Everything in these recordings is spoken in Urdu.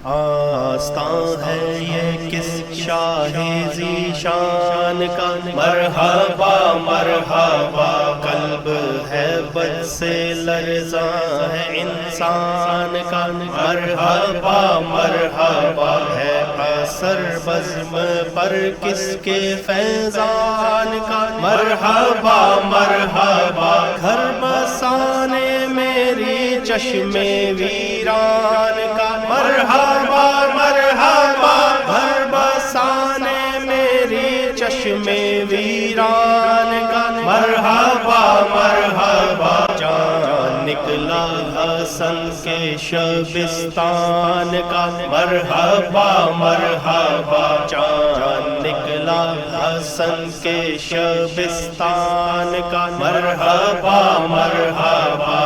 آستان ہے یہ کس شاہ ذیشان کا، مرحبا مرحبا قلب ہے بد سے لرزاں ہے انسان کا، مرحبا مرحبا ہے اثر بزم پر کس کے فیضان کا، مرحبا مرحبا گھر بسانے میری چشم ویران کا، مرحبا مرحبا گھر بسانے میری چشم ویران کا، مرحبا مرحبا جان نکلا حسن کے شبستان کا، مرحبا مرحبا جان نکلا حسن کے شبستان کا، مرحبا مرحبا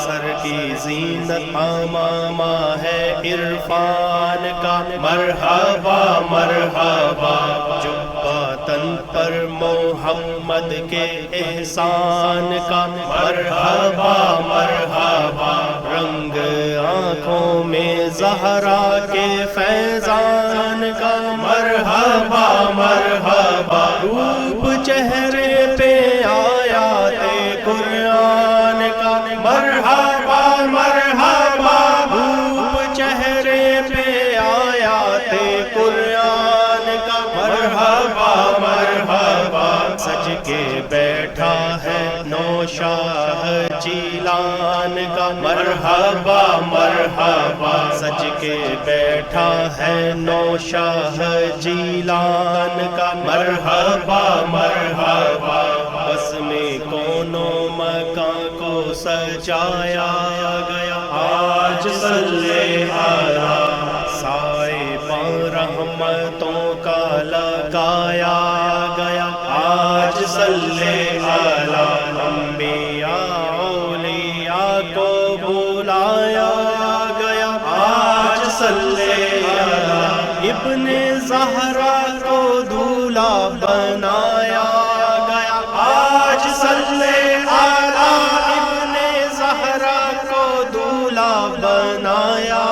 سر کی زینت امامہ ہے عرفان کا، مرحبا مرحبا جبہ تن پر محمد کے احسان کا، مرحبا مرحبا رنگ آنکھوں میں زہرا کے فیضان کا، مرحبا مرحبا روپ چہرے پہ آیات قرآن کا، مرحبا مرحبا روپ چہرے پہ آیات قرآن کا، مرحبا مرحبا سج کے بیٹھا ہے نوشاہ جیلان کا، مرحبا مرحبا سج کے بیٹھا ہے نوشاہ جیلان کا، مرحبا مرحبا بس میں کونوں مکان کو سجایا گیا، آج صلی علی سائے پا رحمتوں کا لگایا گیا، آج صلی علی انبیاء اولیاء کو بلایا گیا، آج صلی علی ابن زہرا کو دولہا بنایا گیا، آج صلی علی ابن زہرا کو دولہا بنایا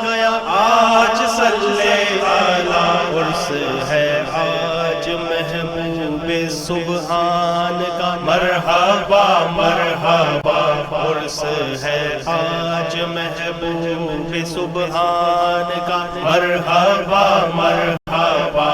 گیا، آج صلی علی عرس ہے آج محبوب سبحان کا، مرحبا مرحبا عرس ہے آج محبوب سبحان کا، مرحبا مرحبا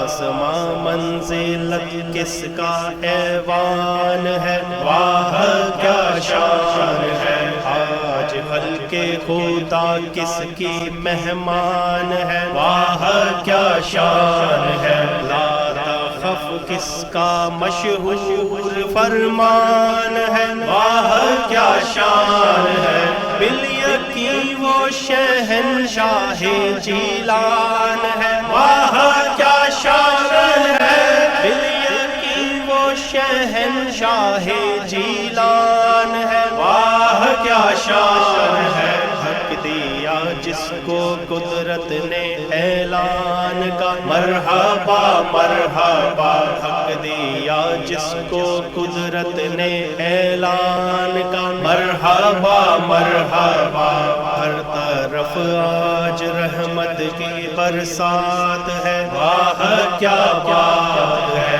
آسماں منزلت کس کا ایوان ہے، واہ کیا شان ہے آج خلق خدا کس کی مہمان ہے، واہ کیا شان ہے لا تخف کس کا مشہور فرمان ہے، واہ کیا شان ہے بالیقین وہ شہنشاہ جیلان ہے، واہ کیا شان ہے بالیقین وہ شہنشاہ جیلان ہے، واہ کیا شان ہے حق دیا جس کو قدرت نے اعلان کا، مرحبا مرحبا حق دیا جس کو قدرت نے اعلان کا، مرحبا مرحبا ہر طرف آج رحمت کی برسات ہے، واہ کیا بات ہے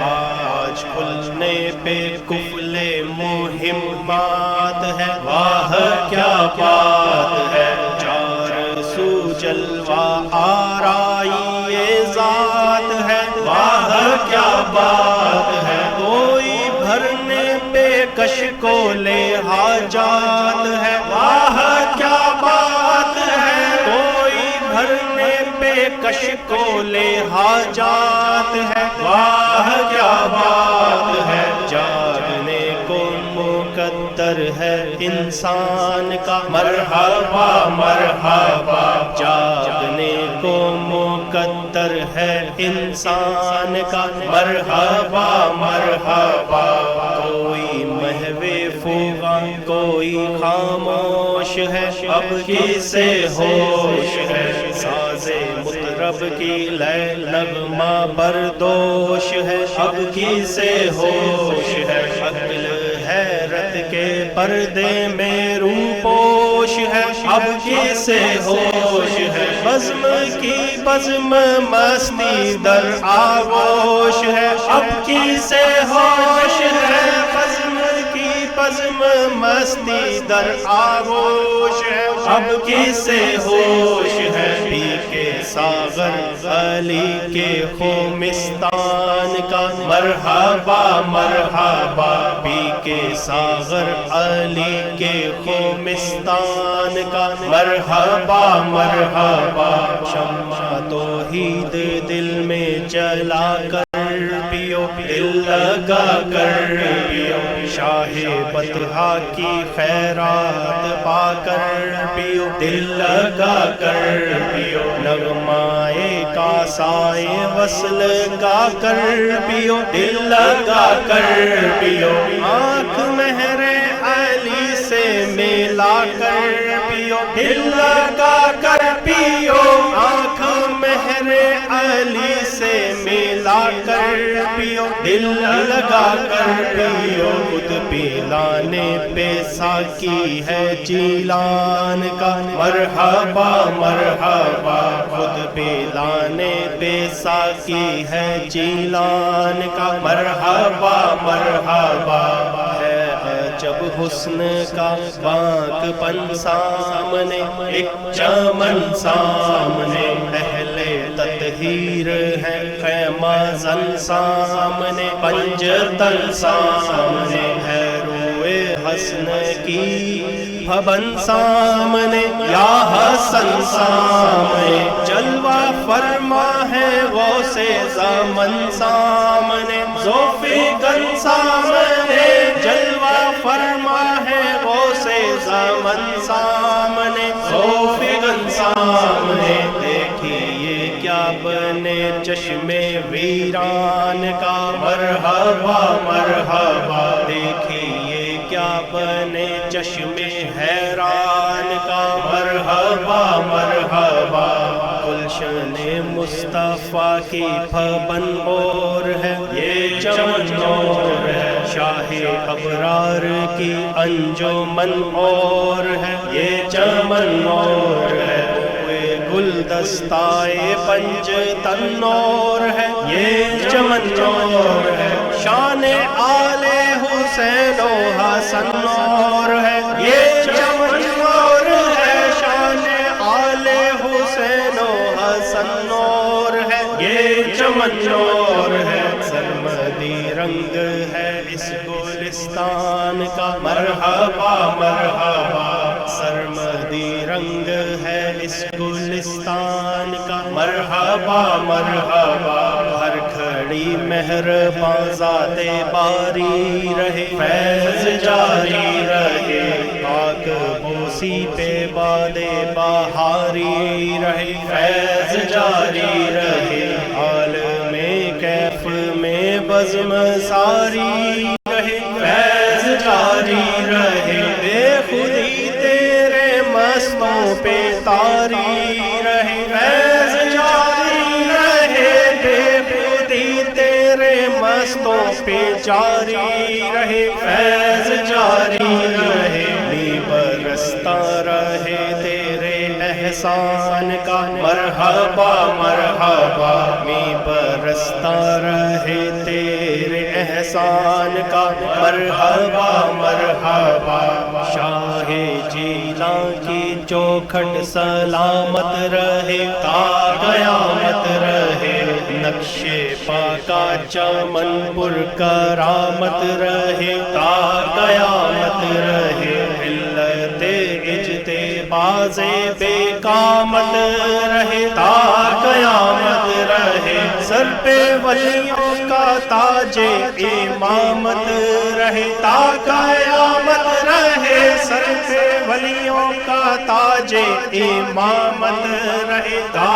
آج کھلنے پہ قفل مہمات ہے، واہ کیا بات ہے چار سو جلوہ آرائی ذات ہے، واہ کیا بات ہے کوئی بھرنے پہ کش کو لے حاجات ہے، واہ کیا بات ہے کوئی بھرنے پہ کش کو لے حاجات ہے، واہ کیا بات ہے جاگنے کو مقدر ہے انسان کا، مرحبا مرحبا جاگنے کو مقدر ہے انسان کا، مرحبا مرحبا کوئی محو فغاں کوئی خاموش ہے اب کسے ہوش ہے، ساز مطرب کی لے نغمہ بردوش ہے اب کسے ہوش ہے، عقل حیرت کے پردے میں روپوش ہے اب کسے ہوش بزم کی بزم مستی در آغوش ہے، اب کسے ہوش ہے، بزم کی بزم مستی در آغوش ہے، اب کسے ہوش ہے، پی کے ساغر علی کے خمستان کا مرحبا مرحبا، پی کے ساغر علی کے خمستان کا مرحبا مرحبا، شمع توحید دل میں جلا کر پیو، دل لگا کر پیو، شاہ بطحا کی خیرات پا کر پیو، دل لگا کر پیو، نغمائے کاسائے وصل گا کر پیو، دل لگا کر پیو، آنکھ مہر علی سے ملا کر پیو، دل لگا کر پیو، آنکھ مہر علی سے ملا کر پیو، دل لگا کر پیو، خود پلانے پہ ساکی ہے جیلان کا مرحبا مرحبا، خود پلانے پہ ساکی ہے جیلان کا مرحبا مرحبا، ہے جب حسن کا باغ پن سامنے، ایک چمن سامنے، اہل تطہیر ہے خیمہ زن سامنے، پنجتن سامنے، ہے روئے حسن کی بھون سامنے، یا حسن سامنے، جلوہ فرما ہے غوث زمن سامنے، ذوالفقار سامنے، جلوہ فرما ہے غوث زمن سامنے، ذوالفقار سامنے، دیکھیے کیا بنے چشم ویران کا مرحبا مرحبا، دیکھیے کیا بنے چشم حیران کا مرحبا مرحبا، گلشن مصطفیٰ کی بھون اور ہے یہ چمن اور ہے، شاہ ابرار کی انجمن اور ہے یہ چمن اور ہے، گلدستائے پنجتن اور ہے یہ چمن اور ہے، شان آل حسین و حسن اور ہے یہ چمن اور ہے، شان آل حسین و حسن اور ہے یہ چمن اور ہے، سرمدی رنگ ہے اس گلستان کا مرحبا مرحبا، سرمدی رنگ ہے اس گلستان کا مرحبا مرحبا، ہر گھڑی مہرباں ذات باری رہے، فیض جاری رہے، پاک بوسی پہ باد بہاری رہے، فیض جاری رہے، عالم کیف میں بزم ساری رہے، فیض جاری رہے، بے خودی تیرے مستوں پہ طاری رہے، فیض جاری رہے، بے خودی تیرے مستوں پہ جاری رہے، فیض جاری رہے، می برستا رہے تیرے احسان کا مرحبا مرحبا، می برستا رہے تیرے احسان کا مرحبا مرحبا، شاہ جیلان کی چوکھٹ سلامت رہے تا قیامت رہے، نقش پاکا چمن پر کرامت رہے تا قیامت رہے، علت اجتباز بے قامت رہے تا قیامت رہے، سر پہ ولیوں کا تاج امامت رہے تا قیامت رہے، سر پہ ولیوں کا تاج امامت رہے تا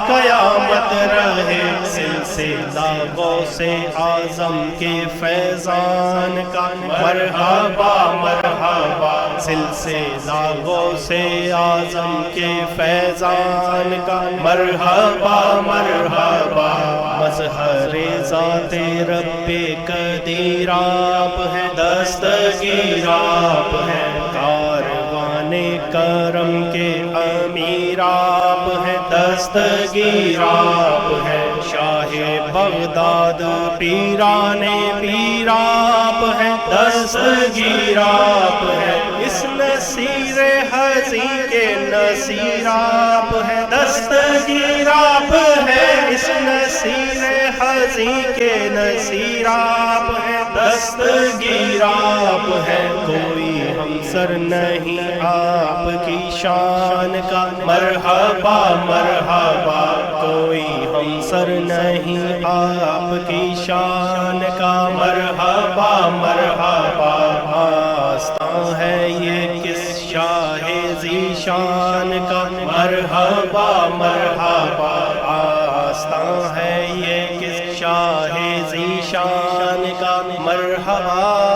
قیامت رہے، سلسلہ غوث اعظم کے فیضان کا مرحبا مرحبا، سلسلہ غوث اعظم کے فیضان کا مرحبا مرحبا، مظہر ذات رب قدیر آپ ہے، دستگیر آپ ہے، کاروان کرم کے امیر آپ ہے، دستگیر آپ ہے شاہ بغداد پیران پیر آپ ہے دستگیر آپ ہے اس نصیر حزیں کے نصیر آپ ہے دستگیر آپ ہے اس نصیر حزیں کے نصیر آپ ہے دستگیر آپ ہے کوئی ہمسر نہیں آپ کی شان کا مرحبا مرحبا کوئی ہمسر نہیں آپ کی شان کا مرحبا مرحبا آستاں ہے یہ کس شاہ ذی شان کا مرحبا مرحبا آستاں ہے یہ کس شاہ ذی شان کا مرحبا